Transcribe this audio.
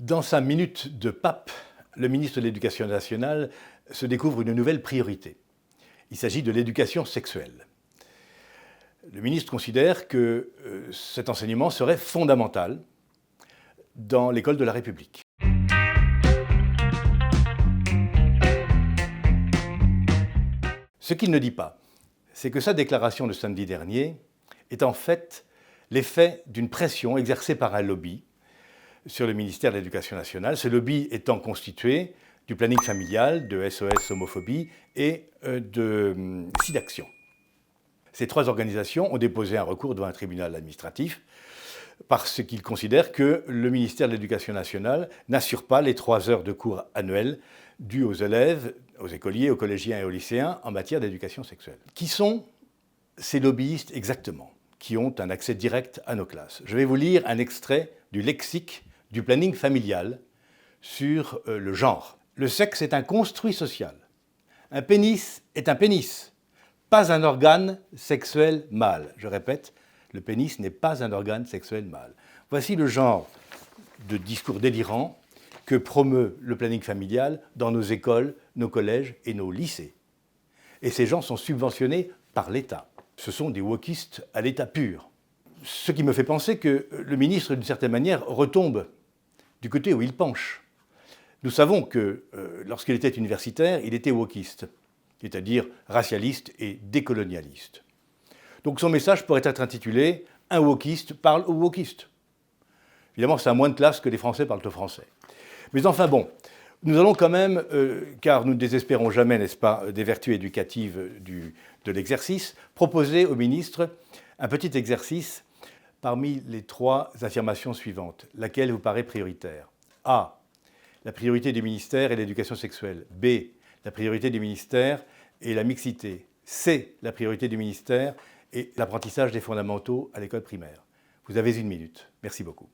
Dans sa minute de pape, le ministre de l'Éducation nationale se découvre une nouvelle priorité. Il s'agit de l'éducation sexuelle. Le ministre considère que cet enseignement serait fondamental dans l'école de la République. Ce qu'il ne dit pas, c'est que sa déclaration de samedi dernier est en fait l'effet d'une pression exercée par un lobby sur le ministère de l'Éducation nationale, ce lobby étant constitué du planning familial, de SOS Homophobie et de SIDAction. Ces trois organisations ont déposé un recours devant un tribunal administratif parce qu'ils considèrent que le ministère de l'Éducation nationale n'assure pas les 3 heures de cours annuels dues aux élèves, aux écoliers, aux collégiens et aux lycéens en matière d'éducation sexuelle. Qui sont ces lobbyistes exactement qui ont un accès direct à nos classes? Je vais vous lire un extrait du lexique du planning familial sur le genre. Le sexe est un construit social. Un pénis est un pénis, pas un organe sexuel mâle. Je répète, le pénis n'est pas un organe sexuel mâle. Voici le genre de discours délirant que promeut le planning familial dans nos écoles, nos collèges et nos lycées. Et ces gens sont subventionnés par l'État. Ce sont des wokistes à l'état pur. Ce qui me fait penser que le ministre, d'une certaine manière, retombe du côté où il penche. Nous savons que lorsqu'il était universitaire, il était wokiste, c'est-à-dire racialiste et décolonialiste. Donc son message pourrait être intitulé « Un wokiste parle aux wokistes ». Évidemment, c'est à moins de classe que les Français parlent au français. Mais enfin bon, nous allons quand même, car nous ne désespérons jamais, n'est-ce pas, des vertus éducatives de l'exercice, proposer au ministre un petit exercice parmi les 3 affirmations suivantes. Laquelle vous paraît prioritaire? A. La priorité du ministère est l'éducation sexuelle. B. La priorité du ministère est la mixité. C. La priorité du ministère est l'apprentissage des fondamentaux à l'école primaire. Vous avez 1 minute. Merci beaucoup.